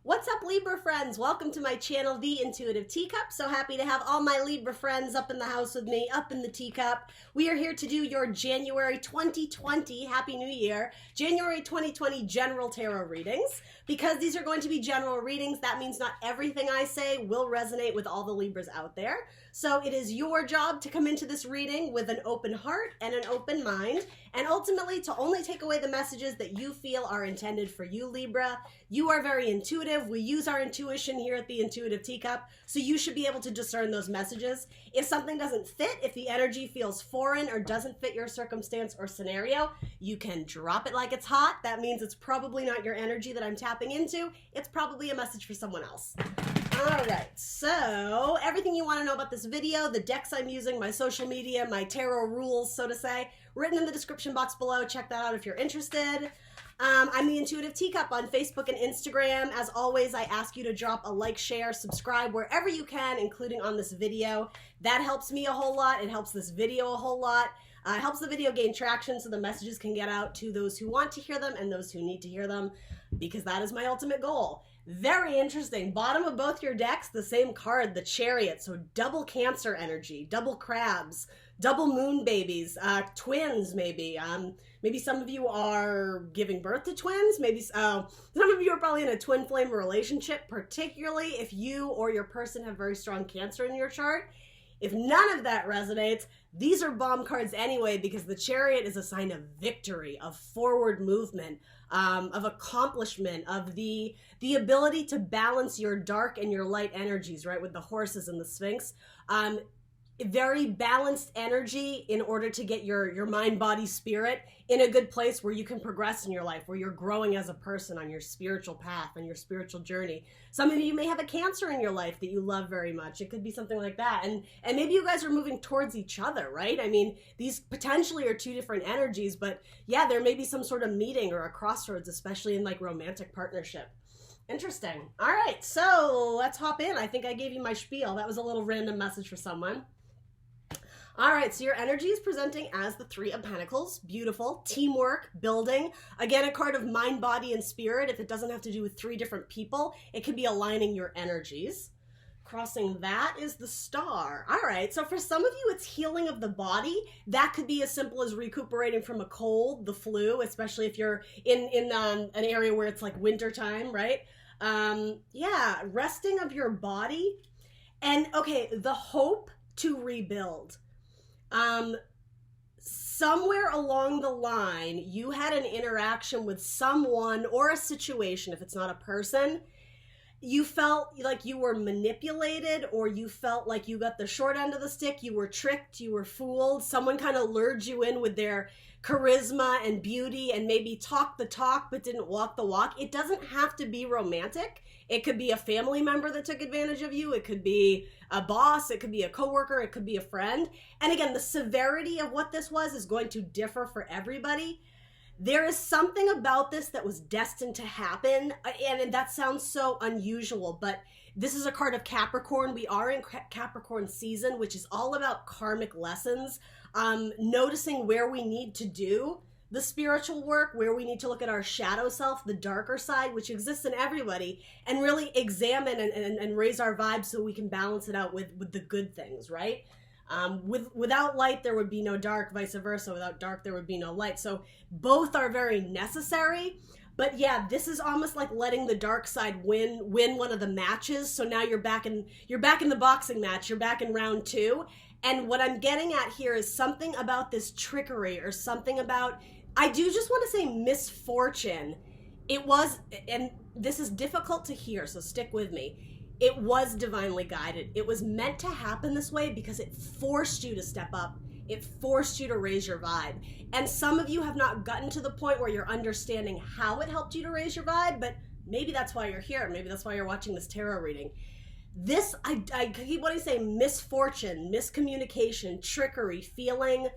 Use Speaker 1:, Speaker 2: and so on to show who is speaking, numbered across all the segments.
Speaker 1: What's up, Libra friends? Welcome to my channel, The Intuitive Teacup. So happy to have all my Libra friends up in the house with me, up in the teacup. We are here to do your January 2020, Happy New Year, January 2020 general tarot readings. Because these are going to be general readings, that means not everything I say will resonate with all the Libras out there. So it is your job to come into this reading with an open heart and an open mind, and ultimately to only take away the messages that you feel are intended for you, Libra. You are very intuitive. We use our intuition here at the Intuitive Teacup, so you should be able to discern those messages. If something doesn't fit, if the energy feels foreign or doesn't fit your circumstance or scenario, you can drop it like it's hot. That means it's probably not your energy that I'm tapping into. It's probably a message for someone else. All right, so everything you want to know about this video, the decks I'm using, my social media, my tarot rules, so to say, written in the description box below. Check that out if you're interested. I'm the Intuitive Teacup on Facebook and Instagram. As always, I ask you to drop a like, share, subscribe wherever you can, including on this video. That helps me a whole lot. It helps this video a whole lot. It helps the video gain traction so the messages can get out to those who want to hear them and those who need to hear them, because that is my ultimate goal. Very interesting. Bottom of both your decks, the same card, the Chariot. So double Cancer energy, double crabs, double moon babies, twins maybe. Maybe some of you are giving birth to twins. Maybe some of you are probably in a twin flame relationship, particularly if you or your person have very strong Cancer in your chart. If none of that resonates, these are bomb cards anyway, because the Chariot is a sign of victory, of forward movement, of accomplishment, of the ability to balance your dark and your light energies, right? With the horses and the Sphinx. Very balanced energy in order to get your mind, body, spirit in a good place where you can progress in your life, where you're growing as a person on your spiritual path and your spiritual journey. Some of you may have a Cancer in your life that you love very much. It could be something like that. And maybe you guys are moving towards each other, right? I mean, these potentially are two different energies, but yeah, there may be some sort of meeting or a crossroads, especially in like romantic partnership. Interesting. All right, so let's hop in. I think I gave you my spiel. That was a little random message for someone. All right, so your energy is presenting as the Three of Pentacles. Beautiful. Teamwork, building. Again, a card of mind, body, and spirit. If it doesn't have to do with three different people, it could be aligning your energies. Crossing that is the Star. All right, so for some of you, it's healing of the body. That could be as simple as recuperating from a cold, the flu, especially if you're in an area where it's like winter time, right? Yeah, resting of your body. And okay, the hope to rebuild. Somewhere along the line, you had an interaction with someone or a situation, if it's not a person. You felt like you were manipulated, or you felt like you got the short end of the stick. You were tricked, you were fooled. Someone kind of lured you in with their charisma and beauty and maybe talked the talk but didn't walk the walk. It doesn't have to be romantic. It could be a family member that took advantage of you. It could be a boss. It could be a coworker. It could be a friend. And again, the severity of what this was is going to differ for everybody. There is something about this that was destined to happen, and that sounds so unusual, but this is a card of Capricorn. We are in Capricorn season, which is all about karmic lessons, noticing where we need to do the spiritual work, where we need to look at our shadow self, the darker side, which exists in everybody, and really examine and raise our vibes so we can balance it out with the good things, right? Without light, there would be no dark, vice versa. Without dark, there would be no light. So both are very necessary. But yeah, this is almost like letting the dark side win one of the matches. So now you're back in the boxing match. You're back in round 2. And what I'm getting at here is something about this trickery, or something about, I do just want to say misfortune. It was, and this is difficult to hear, so stick with me. It was divinely guided. It was meant to happen this way because it forced you to step up. It forced you to raise your vibe. And some of you have not gotten to the point where you're understanding how it helped you to raise your vibe, but maybe that's why you're here. Maybe that's why you're watching this tarot reading. This, I keep wanting to say misfortune, miscommunication, trickery, feeling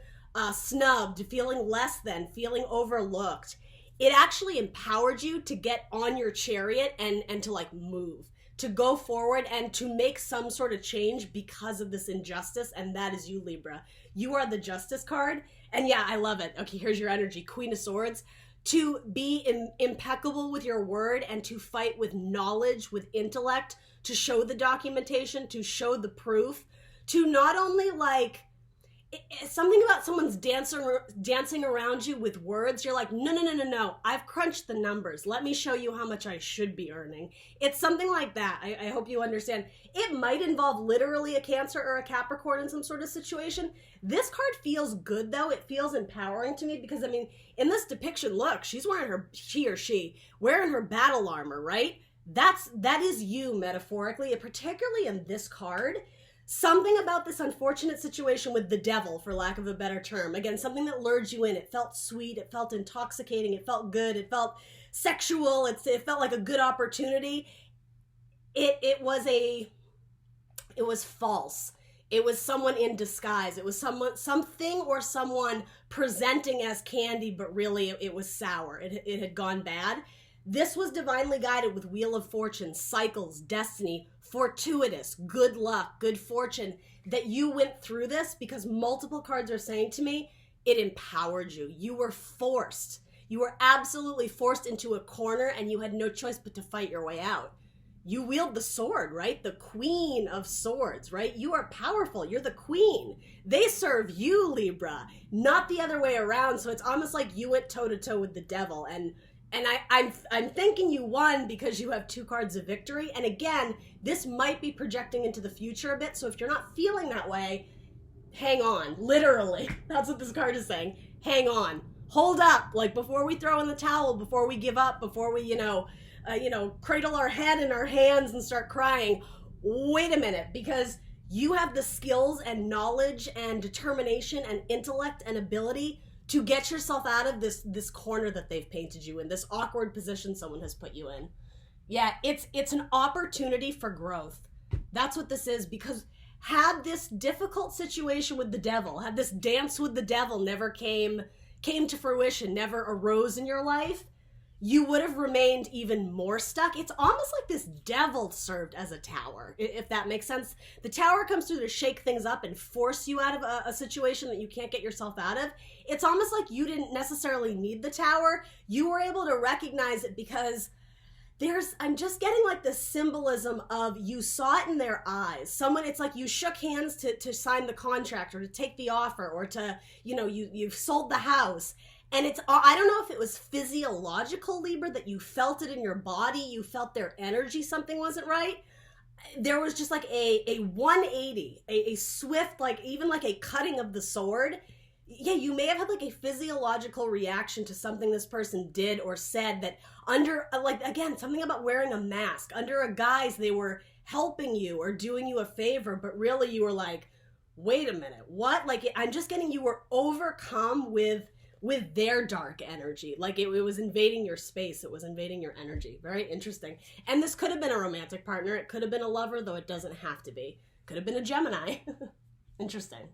Speaker 1: snubbed, feeling less than, feeling overlooked. It actually empowered you to get on your chariot and to like move, to go forward and to make some sort of change because of this injustice. And that is you, Libra. You are the Justice card. And yeah, I love it. Okay, here's your energy. Queen of Swords. to be impeccable with your word and to fight with knowledge, with intellect, to show the documentation, to show the proof, to not only like, something about someone's dancing around you with words. You're like, no. I've crunched the numbers. Let me show you how much I should be earning. It's something like that. I hope you understand. It might involve literally a Cancer or a Capricorn in some sort of situation. This card feels good though. It feels empowering to me because, I mean, in this depiction, look, she's wearing she wearing her battle armor, right? That is you metaphorically, and particularly in this card. Something about this unfortunate situation with the devil, for lack of a better term. Again, something that lured you in. It felt sweet. It felt intoxicating. It felt good. It felt sexual. It felt like a good opportunity. It was false. It was someone in disguise. It was something or someone presenting as candy, but really it was sour. It had gone bad. This was divinely guided with Wheel of Fortune, cycles, destiny, fortuitous, good luck, good fortune, that you went through this because multiple cards are saying to me, it empowered you. You were forced. You were absolutely forced into a corner and you had no choice but to fight your way out. You wield the sword, right? The Queen of Swords, right? You are powerful. You're the queen. They serve you, Libra, not the other way around. So it's almost like you went toe to toe with the devil. And I'm thinking you won because you have 2 cards of victory. And again, this might be projecting into the future a bit. So if you're not feeling that way, hang on. Literally, that's what this card is saying. Hang on. Hold up. Like before we throw in the towel, before we give up, before we, cradle our head in our hands and start crying. Wait a minute, because you have the skills and knowledge and determination and intellect and ability to get yourself out of this corner that they've painted you in, this awkward position someone has put you in. Yeah, it's an opportunity for growth. That's what this is, because had this difficult situation with the devil, had this dance with the devil never came to fruition, never arose in your life, you would have remained even more stuck. It's almost like this devil served as a tower, if that makes sense. The tower comes through to shake things up and force you out of a situation that you can't get yourself out of. It's almost like you didn't necessarily need the tower. You were able to recognize it because I'm just getting like the symbolism of you saw it in their eyes. It's like you shook hands to sign the contract or to take the offer or to, you've sold the house. And I don't know if it was physiological, Libra, that you felt it in your body, you felt their energy, something wasn't right. There was just like a 180, a swift, like even like a cutting of the sword. Yeah, you may have had like a physiological reaction to something this person did or said that under, like, again, something about wearing a mask. Under a guise, they were helping you or doing you a favor, but really you were like, wait a minute, what? Like, I'm just getting you were overcome with their dark energy. Like it was invading your space. It was invading your energy. Very interesting. And this could have been a romantic partner. It could have been a lover, though it doesn't have to be. Could have been a Gemini. Interesting.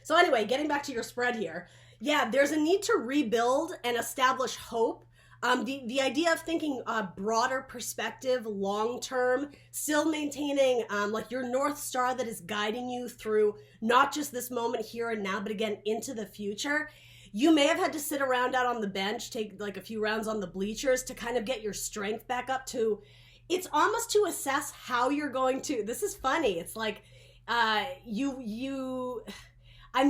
Speaker 1: So anyway, getting back to your spread here. Yeah, there's a need to rebuild and establish hope. The idea of thinking broader perspective, long-term, still maintaining like your North Star that is guiding you through not just this moment here and now, but again, into the future. You may have had to sit around out on the bench, take like a few rounds on the bleachers to kind of get your strength back up to, it's almost to assess how you're going to, this is funny. It's like, I'm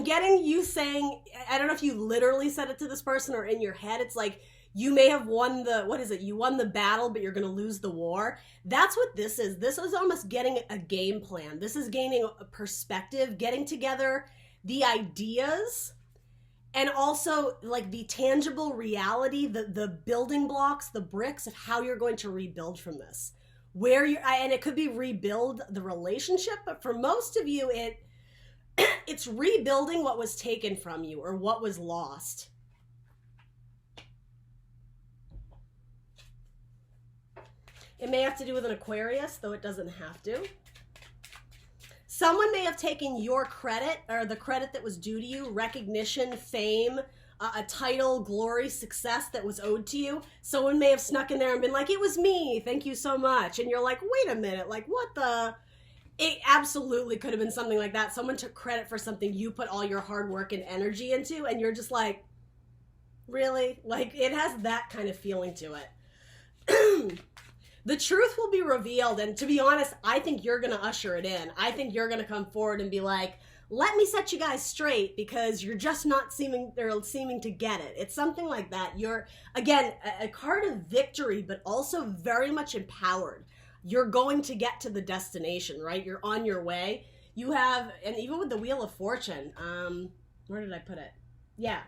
Speaker 1: getting you saying, I don't know if you literally said it to this person or in your head. It's like, you may have won you won the battle, but you're going to lose the war. That's what this is. This is almost getting a game plan. This is gaining a perspective, getting together the ideas, and also like the tangible reality, the building blocks, the bricks of how you're going to rebuild from this. And it could be rebuild the relationship, but for most of you, it's rebuilding what was taken from you or what was lost. It may have to do with an Aquarius, though it doesn't have to. Someone may have taken your credit or the credit that was due to you, recognition, fame, a title, glory, success that was owed to you. Someone may have snuck in there and been like, it was me, thank you so much. And you're like, wait a minute, like what the? It absolutely could have been something like that. Someone took credit for something you put all your hard work and energy into, and you're just like, Really? Like, it has that kind of feeling to it. The truth will be revealed, and to be honest, I think you're going to usher it in. I think you're going to come forward and be like, let me set you guys straight because you're just not seeming to get it. It's something like that. You're, again, a card of victory, but also very much empowered. You're going to get to the destination, right? You're on your way. You have, and even with the Wheel of Fortune, where did I put it? Yeah.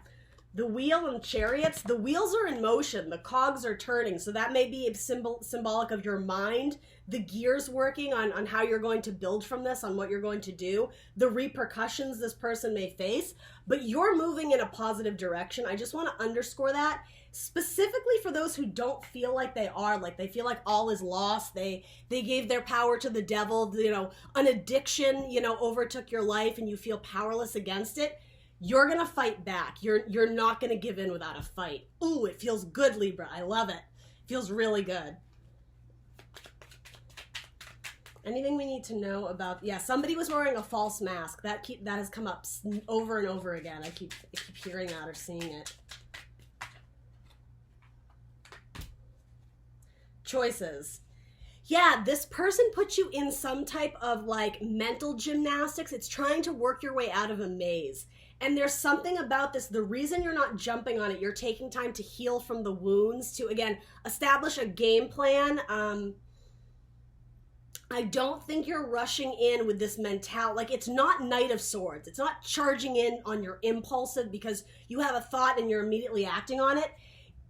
Speaker 1: The wheel and chariots, the wheels are in motion, the cogs are turning. So that may be a symbolic of your mind, the gears working on how you're going to build from this, on what you're going to do, the repercussions this person may face, but you're moving in a positive direction. I just want to underscore that, specifically for those who don't feel like they are, like they feel like all is lost. They gave their power to the devil, you know, an addiction, you know, overtook your life and you feel powerless against it. You're going to fight back. You're not going to give in without a fight. Ooh, it feels good, Libra. I love it. It feels really good. Anything we need to know about? Yeah, somebody was wearing a false mask. That has come up over and over again. I keep hearing that or seeing it. Choices. Yeah, this person puts you in some type of like mental gymnastics. It's trying to work your way out of a maze. And there's something about this, the reason you're not jumping on it, you're taking time to heal from the wounds, to, again, establish a game plan. I don't think you're rushing in with this mentality. Like, it's not Knight of Swords. It's not charging in on your impulsive because you have a thought and you're immediately acting on it.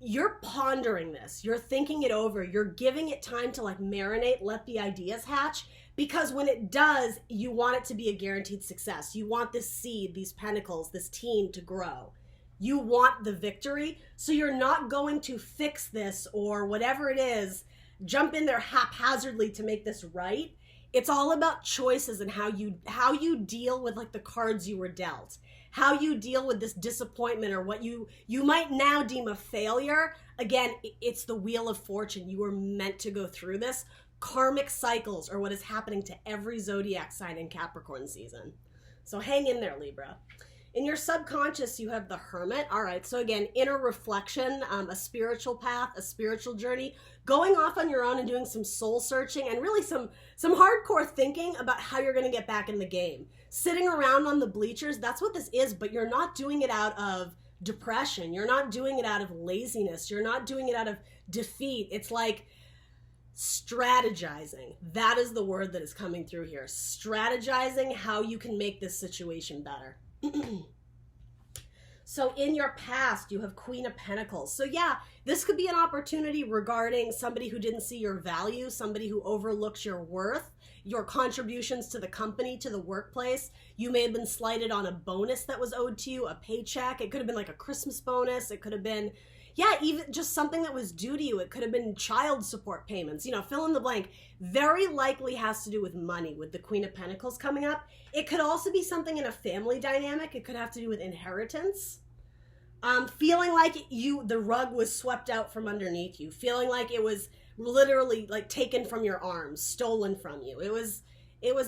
Speaker 1: You're pondering this. You're thinking it over. You're giving it time to like marinate, let the ideas hatch. Because when it does, you want it to be a guaranteed success. You want this seed, these pentacles, this team to grow. You want the victory. So you're not going to fix this or whatever it is, jump in there haphazardly to make this right. It's all about choices and how you deal with like the cards you were dealt. How you deal with this disappointment or what you might now deem a failure. Again, it's the Wheel of Fortune. You were meant to go through this. Karmic cycles are what is happening to every zodiac sign in Capricorn season. So hang in there, Libra. In your subconscious, you have the Hermit. All right, so again, inner reflection, a spiritual path, a spiritual journey, going off on your own and doing some soul searching and really some hardcore thinking about how you're going to get back in the game. Sitting around on the bleachers, that's what this is, but you're not doing it out of depression. You're not doing it out of laziness. You're not doing it out of defeat. It's like strategizing. That is the word that is coming through here. Strategizing how you can make this situation better. So in your past, you have Queen of Pentacles. So yeah, this could be an opportunity regarding somebody who didn't see your value, somebody who overlooks your worth, your contributions to the company, to the workplace. You may have been slighted on a bonus that was owed to you, a paycheck. It could have been like a Christmas bonus. It could have been, yeah, even just something that was due to you. It could have been child support payments, you know, fill in the blank. Very likely has to do with money, with the Queen of Pentacles coming up. It could also be something in a family dynamic. It could have to do with inheritance. Feeling like the rug was swept out from underneath you. Feeling like it was literally like taken from your arms, stolen from you. It was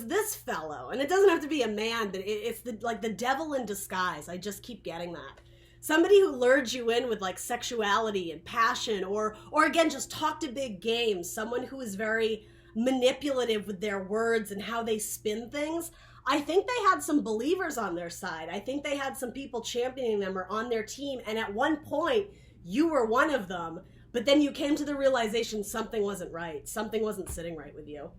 Speaker 1: this fellow. And it doesn't have to be a man, but it's like the devil in disguise. I just keep getting that. Somebody who lured you in with like sexuality and passion or again, just talked a big game. Someone who is very manipulative with their words and how they spin things. I think they had some believers on their side. I think they had some people championing them or on their team. And at one point, you were one of them. But then you came to the realization something wasn't right. Something wasn't sitting right with you.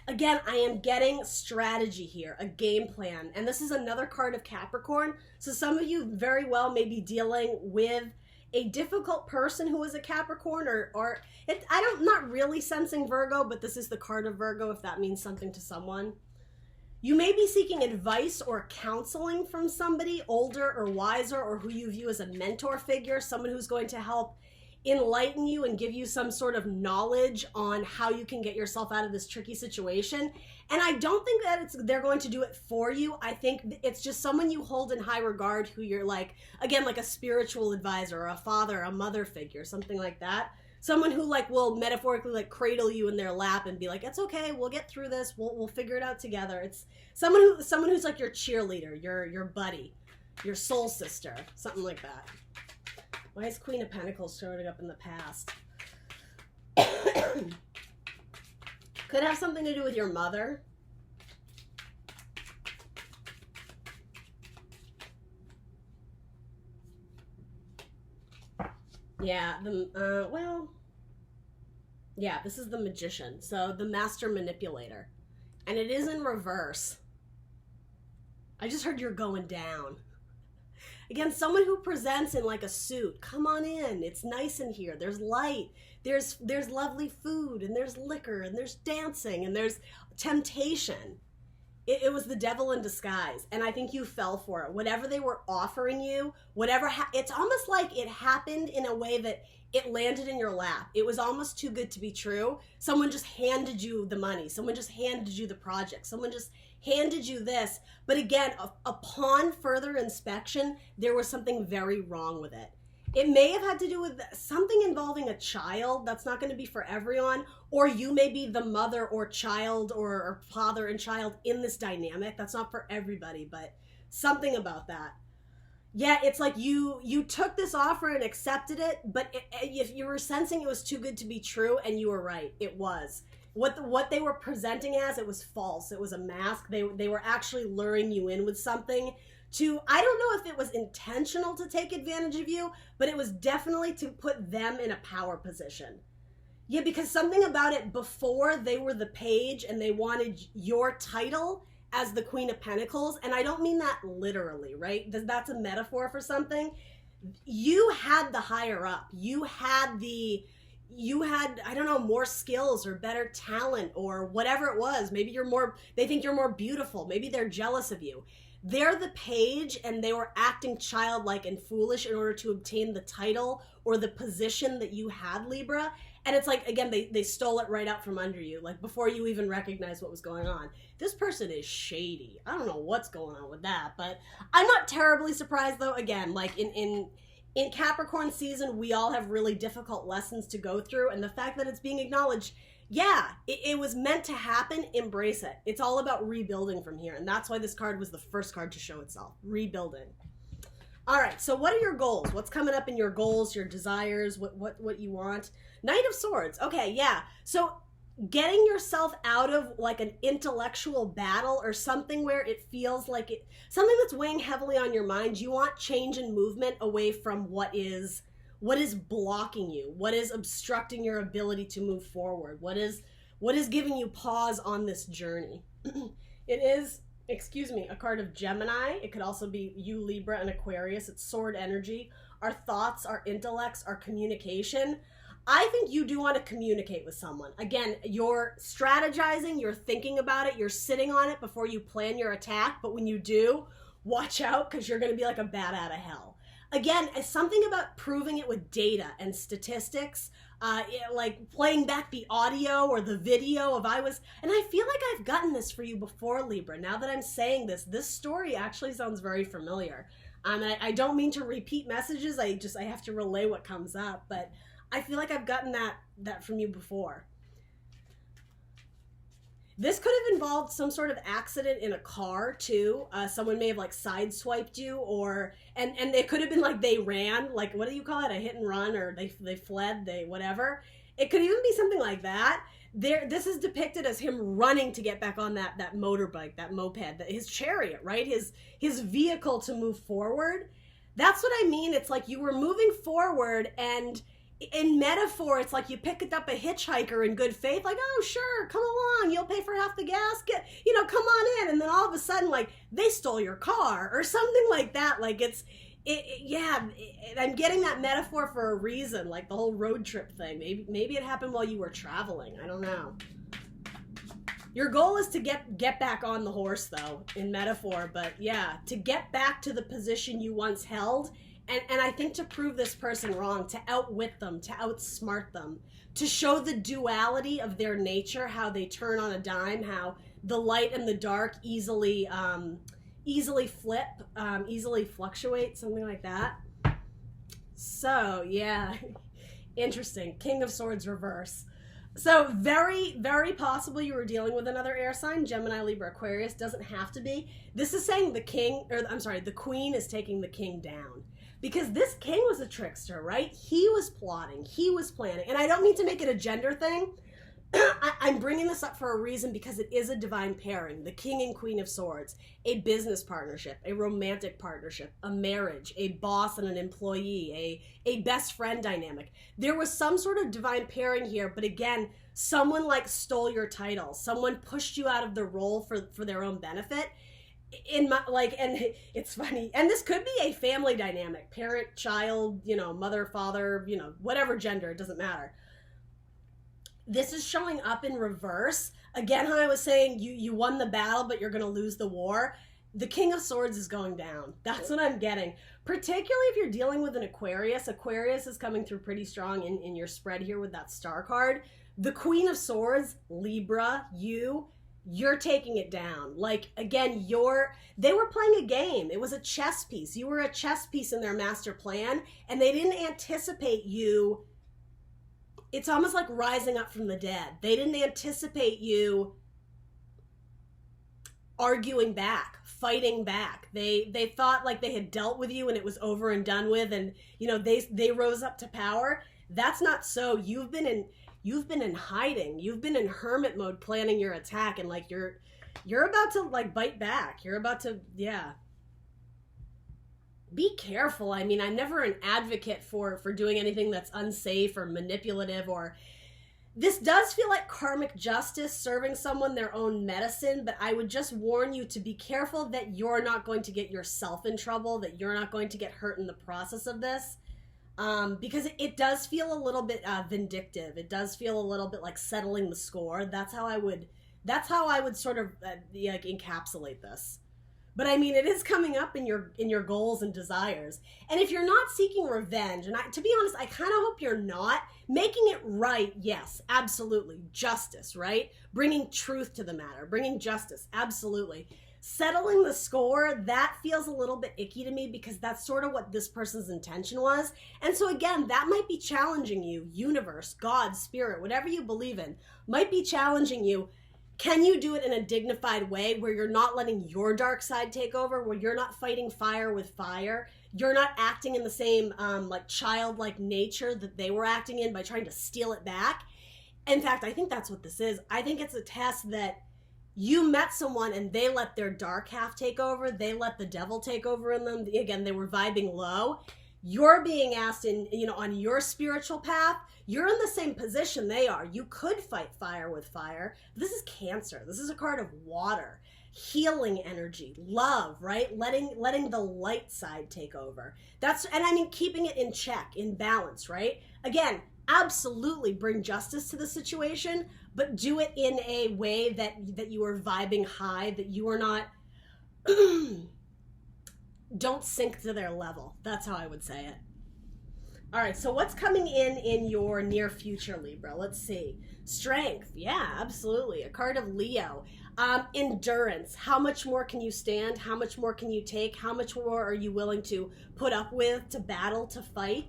Speaker 1: Again, I am getting strategy here, a game plan. And this is another card of Capricorn. So some of you very well may be dealing with a difficult person who is a Capricorn I'm not really sensing Virgo, but this is the card of Virgo if that means something to someone. You may be seeking advice or counseling from somebody older or wiser or who you view as a mentor figure, someone who's going to help enlighten you and give you some sort of knowledge on how you can get yourself out of this tricky situation. And I don't think that they're going to do it for you. I think it's just someone you hold in high regard who you're like, again, like a spiritual advisor or a father, a mother figure, something like that. someone who like will metaphorically like cradle you in their lap and be like, it's okay, we'll get through this, we'll figure it out together. It's someone who's like your cheerleader, your buddy, your soul sister, something like that. Why is Queen of Pentacles showing up in the past? Could have something to do with your mother. Yeah, yeah, this is the Magician. So the Master Manipulator. And it is in reverse. I just heard you're going down. Again, someone who presents in like a suit. Come on in. It's nice in here. There's light. There's lovely food, and there's liquor, and there's dancing, and there's temptation. It was the devil in disguise, and I think you fell for it. Whatever they were offering you, it's almost like it happened in a way that it landed in your lap. It was almost too good to be true. Someone just handed you the money. Someone just handed you the project. Someone just handed you this. But again, upon further inspection, there was something very wrong with it. It may have had to do with something involving a child. That's not going to be for everyone. Or you may be the mother or child or father and child in this dynamic. That's not for everybody, but something about that. Yeah, it's like you took this offer and accepted it, but if you were sensing it was too good to be true, and you were right, it was. What they were presenting as, it was false. It was a mask. They were actually luring you in with something I don't know if it was intentional to take advantage of you, but it was definitely to put them in a power position. Yeah, because something about it, before they were the page and they wanted your title as the Queen of Pentacles, and I don't mean that literally, right? That's a metaphor for something. You had the higher up. You had, I don't know, more skills or better talent or whatever it was. Maybe they think you're more beautiful. Maybe they're jealous of you. They're the page, and they were acting childlike and foolish in order to obtain the title or the position that you had, Libra. And it's like, again, they stole it right out from under you, like before you even recognized what was going on. This person is shady. I don't know what's going on with that, but I'm not terribly surprised, though. Again, like in Capricorn season, we all have really difficult lessons to go through, and the fact that it's being acknowledged, yeah, it was meant to happen. Embrace it. It's all about rebuilding from here, and that's why this card was the first card to show itself. Rebuilding. All right, so what are your goals? What's coming up in your goals, your desires, what you want? Knight of Swords. Okay, yeah. So getting yourself out of like an intellectual battle or something where it feels like something that's weighing heavily on your mind. You want change and movement away from what is blocking you, what is obstructing your ability to move forward, what is giving you pause on this journey. It is, a card of Gemini. It could also be you, Libra, and Aquarius. It's sword energy. Our thoughts, our intellects, our communication. I think you do want to communicate with someone. Again, you're strategizing, you're thinking about it, you're sitting on it before you plan your attack, but when you do, watch out, because you're going to be like a bat out of hell. Again, it's something about proving it with data and statistics, like playing back the audio or the video and I feel like I've gotten this for you before, Libra. Now that I'm saying this story actually sounds very familiar. I don't mean to repeat messages, I have to relay what comes up, but I feel like I've gotten that from you before. This could have involved some sort of accident in a car too. Someone may have like sideswiped you, and it could have been like they ran, like what do you call it, a hit and run, or they fled, whatever. It could even be something like that. This is depicted as him running to get back on that motorbike, that moped, his chariot, right? His vehicle to move forward. That's what I mean. It's like you were moving forward, and in metaphor, it's like you picked up a hitchhiker in good faith, like, oh, sure, come along, you'll pay for half the gas, come on in, and then all of a sudden, like, they stole your car, or something like that. Like, I'm getting that metaphor for a reason, like the whole road trip thing. Maybe it happened while you were traveling, I don't know. Your goal is to get back on the horse, though, in metaphor, but yeah, to get back to the position you once held. And I think to prove this person wrong, to outwit them, to outsmart them, to show the duality of their nature, how they turn on a dime, how the light and the dark easily flip, easily fluctuate, something like that. So, yeah, Interesting. King of Swords reverse. So very, very possible you were dealing with another air sign, Gemini, Libra, Aquarius. Doesn't have to be. This is saying the king, or I'm sorry, the queen is taking the king down. Because this king was a trickster, right? He was plotting. He was planning. And I don't mean to make it a gender thing. I'm bringing this up for a reason because it is a divine pairing. The king and queen of swords. A business partnership, a romantic partnership, a marriage, a boss and an employee, a best friend dynamic. There was some sort of divine pairing here, but again, someone like stole your title. Someone pushed you out of the role for their own benefit. And it's funny, and this could be a family dynamic, parent, child, mother, father, whatever gender, it doesn't matter. This is showing up in reverse. Again, how I was saying, you won the battle, but you're going to lose the war. The King of Swords is going down. That's what I'm getting. Particularly if you're dealing with an Aquarius. Aquarius is coming through pretty strong in your spread here with that star card. The Queen of Swords, Libra, you're taking it down. Like, again, they were playing a game. It was a chess piece. You were a chess piece in their master plan, and they didn't anticipate you. It's almost like rising up from the dead. They didn't anticipate you arguing back, fighting back. They thought like they had dealt with you and it was over and done with, and they rose up to power. That's not so. You've been in hiding. You've been in hermit mode planning your attack, and like you're about to like bite back. You're about to, yeah. Be careful. I mean, I'm never an advocate for doing anything that's unsafe or manipulative, or this does feel like karmic justice, serving someone their own medicine, but I would just warn you to be careful that you're not going to get yourself in trouble, that you're not going to get hurt in the process of this, because it does feel a little bit vindictive. It does feel a little bit like settling the score. That's how I would sort of like encapsulate this. But I mean, it is coming up in your goals and desires. And if you're not seeking revenge, and to be honest, I kind of hope you're not, making it right, yes, absolutely. Justice, right? Bringing truth to the matter, bringing justice, absolutely. Settling the score, that feels a little bit icky to me because that's sort of what this person's intention was. And so again, that might be challenging you. Universe, God, spirit, whatever you believe in, might be challenging you. Can you do it in a dignified way where you're not letting your dark side take over, where you're not fighting fire with fire, you're not acting in the same like childlike nature that they were acting in by trying to steal it back? In fact, I think that's what this is. I think it's a test that you met someone and they let their dark half take over, they let the devil take over in them. Again, they were vibing low. You're being asked on your spiritual path, you're in the same position they are. You could fight fire with fire. This is Cancer. This is a card of water, healing energy, love, right? Letting the light side take over. And I mean, keeping it in check, in balance, right? Again, absolutely bring justice to the situation, but do it in a way that you are vibing high, that you are not, don't sink to their level. That's how I would say it. All right, so what's coming in your near future, Libra? Let's see. Strength, yeah, absolutely. A card of Leo. Endurance. How much more can you stand? How much more can you take? How much more are you willing to put up with, to battle, to fight?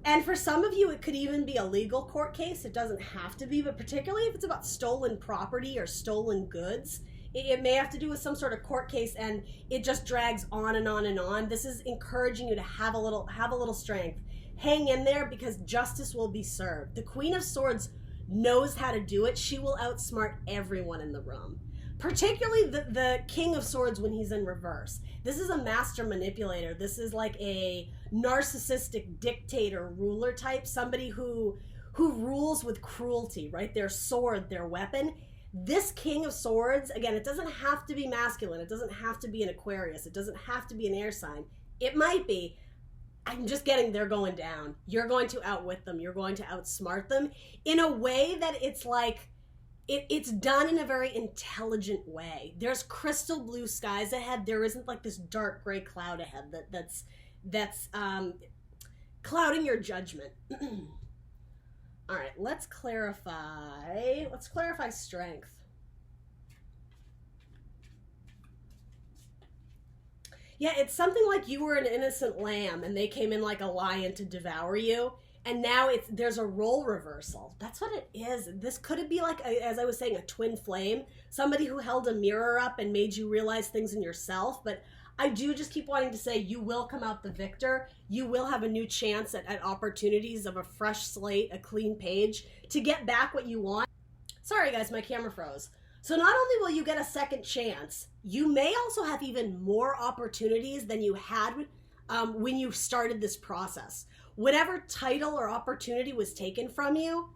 Speaker 1: And for some of you, it could even be a legal court case. It doesn't have to be, but particularly if it's about stolen property or stolen goods, it may have to do with some sort of court case, and it just drags on and on and on. This is encouraging you to have a little strength. Hang in there because justice will be served. The Queen of Swords knows how to do it. She will outsmart everyone in the room, particularly the King of Swords when he's in reverse. This is a master manipulator. This is like a narcissistic dictator ruler type, somebody who rules with cruelty, right? Their sword, their weapon. This King of Swords, again, it doesn't have to be masculine. It doesn't have to be an Aquarius. It doesn't have to be an air sign. It might be. I'm just getting they're going down. You're going to outwit them. You're going to outsmart them in a way that it's like, it's done in a very intelligent way. There's crystal blue skies ahead. There isn't like this dark gray cloud ahead that's clouding your judgment. All right, let's clarify strength. Yeah, it's something like you were an innocent lamb and they came in like a lion to devour you. And now there's a role reversal. That's what it is. This could be like, as I was saying, a twin flame. Somebody who held a mirror up and made you realize things in yourself. But I do just keep wanting to say you will come out the victor. You will have a new chance at opportunities of a fresh slate, a clean page to get back what you want. Sorry guys, my camera froze. So not only will you get a second chance, you may also have even more opportunities than you had when you started this process. Whatever title or opportunity was taken from you,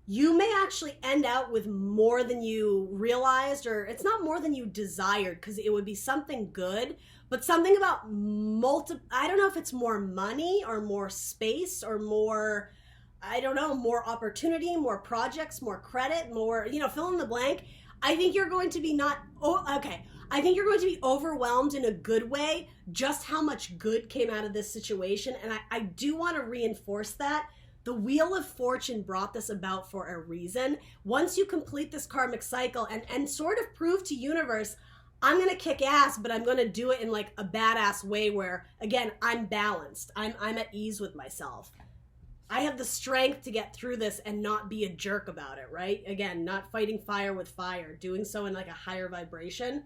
Speaker 1: you may actually end out with more than you realized, or it's not more than you desired, because it would be something good, but something about I don't know if it's more money or more space or more, I don't know, more opportunity, more projects, more credit, more, fill in the blank. I think you're going to be I think you're going to be overwhelmed in a good way, just how much good came out of this situation. And I do want to reinforce that. The Wheel of Fortune brought this about for a reason. Once you complete this karmic cycle and sort of prove to universe, I'm going to kick ass, but I'm going to do it in like a badass way where, again, I'm balanced. I'm at ease with myself. I have the strength to get through this and not be a jerk about it, right? Again, not fighting fire with fire, doing so in like a higher vibration.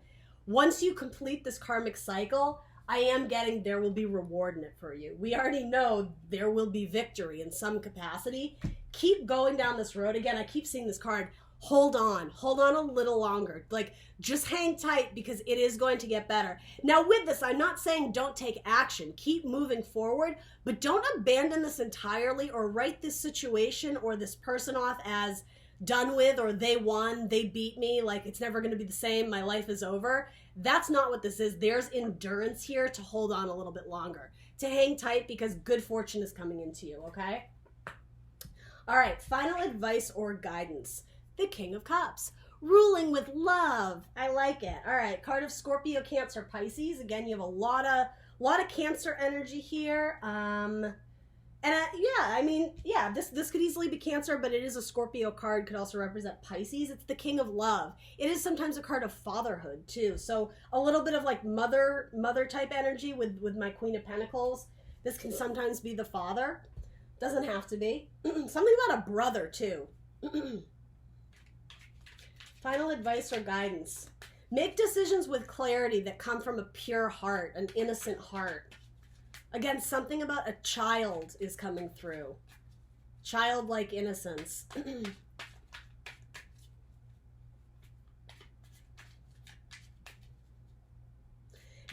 Speaker 1: Once you complete this karmic cycle, I am getting there will be reward in it for you. We already know there will be victory in some capacity. Keep going down this road. Again, I keep seeing this card. Hold on a little longer. Like, just hang tight because it is going to get better. Now with this, I'm not saying don't take action. Keep moving forward, but don't abandon this entirely or write this situation or this person off as done with, or they won, they beat me, like it's never going to be the same, my life is over. That's not what this is. There's endurance here to hold on a little bit longer, to hang tight because good fortune is coming into you, okay? All right, final advice or guidance. The King of Cups, ruling with love. I like it. All right, card of Scorpio, Cancer, Pisces. Again, you have a lot of Cancer energy here. This could easily be Cancer, but it is a Scorpio card. Could also represent Pisces. It's the King of Love. It is sometimes a card of fatherhood too. So a little bit of like mother type energy with my Queen of Pentacles. This can sometimes be the father. Doesn't have to be. Something about a brother too. Final advice or guidance. Make decisions with clarity that come from a pure heart, an innocent heart. Again, something about a child is coming through. Childlike innocence.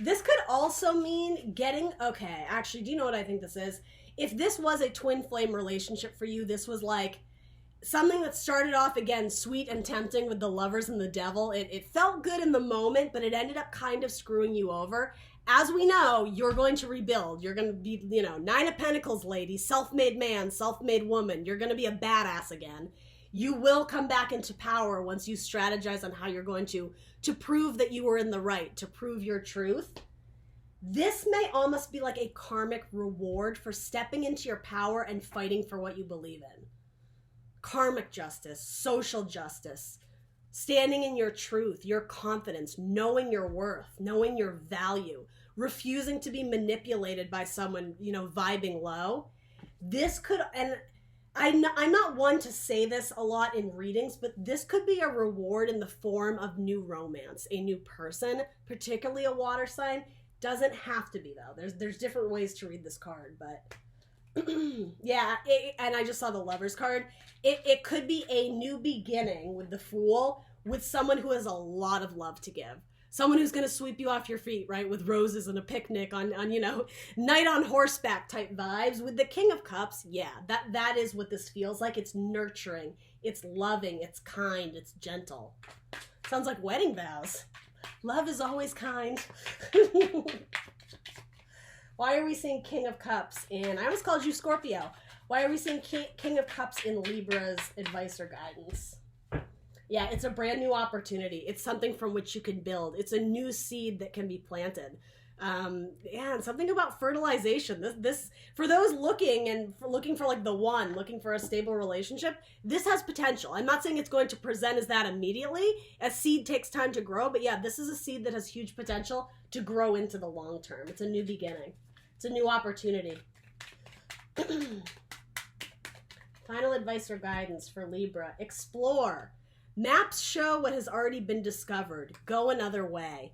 Speaker 1: This could also mean getting, okay, actually, do you know what I think this is? If this was a twin flame relationship for you, this was like something that started off, again, sweet and tempting with the lovers and the devil. It felt good in the moment, but it ended up kind of screwing you over. As we know, you're going to rebuild. You're going to be, Nine of Pentacles lady, self-made man, self-made woman. You're going to be a badass again. You will come back into power once you strategize on how you're going to prove that you were in the right, to prove your truth. This may almost be like a karmic reward for stepping into your power and fighting for what you believe in. Karmic justice, social justice, standing in your truth, your confidence, knowing your worth, knowing your value, refusing to be manipulated by someone, vibing low. This could, and I'm not one to say this a lot in readings, but this could be a reward in the form of new romance, a new person, particularly a water sign. Doesn't have to be though. There's different ways to read this card, but yeah, and I just saw the Lovers card. It could be a new beginning with the Fool, with someone who has a lot of love to give. Someone who's going to sweep you off your feet, right? With roses and a picnic on night on horseback type vibes. With the King of Cups, yeah, that is what this feels like. It's nurturing, it's loving, it's kind, it's gentle. Sounds like wedding vows. Love is always kind. Why are we seeing King of Cups in, I almost called you Scorpio. Why are we seeing King of Cups in Libra's advice or guidance? Yeah, it's a brand new opportunity. It's something from which you can build. It's a new seed that can be planted. And something about fertilization. This for those looking for like the one, looking for a stable relationship, this has potential. I'm not saying it's going to present as that immediately. A seed takes time to grow, but yeah, this is a seed that has huge potential to grow into the long term. It's a new beginning. It's a new opportunity. Final advice or guidance for Libra. Explore. Maps show what has already been discovered. Go another way.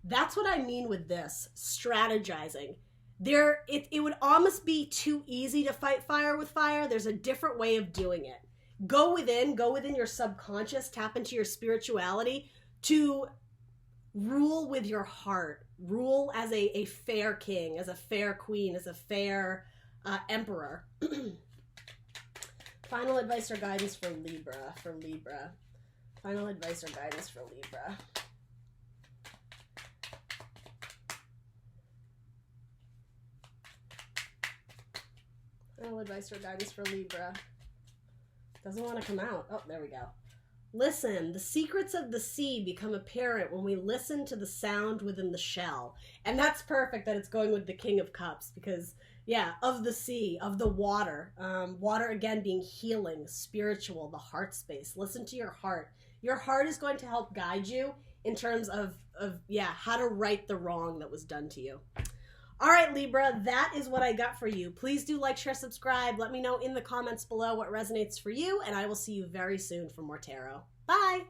Speaker 1: That's what I mean with this. Strategizing. It would almost be too easy to fight fire with fire. There's a different way of doing it. Go within your subconscious, tap into your spirituality to rule with your heart. Rule as a fair king, as a fair queen, as a fair emperor. Final advice or guidance for Libra. Final advice or guidance for Libra. Final advice or guidance for Libra. Doesn't want to come out. Oh, there we go. Listen, the secrets of the sea become apparent when we listen to the sound within the shell. And that's perfect that it's going with the King of Cups because, yeah, of the sea, of the water. Water, again, being healing, spiritual, the heart space. Listen to your heart. Your heart is going to help guide you in terms of how to right the wrong that was done to you. All right, Libra, that is what I got for you. Please do like, share, subscribe. Let me know in the comments below what resonates for you, and I will see you very soon for more tarot. Bye!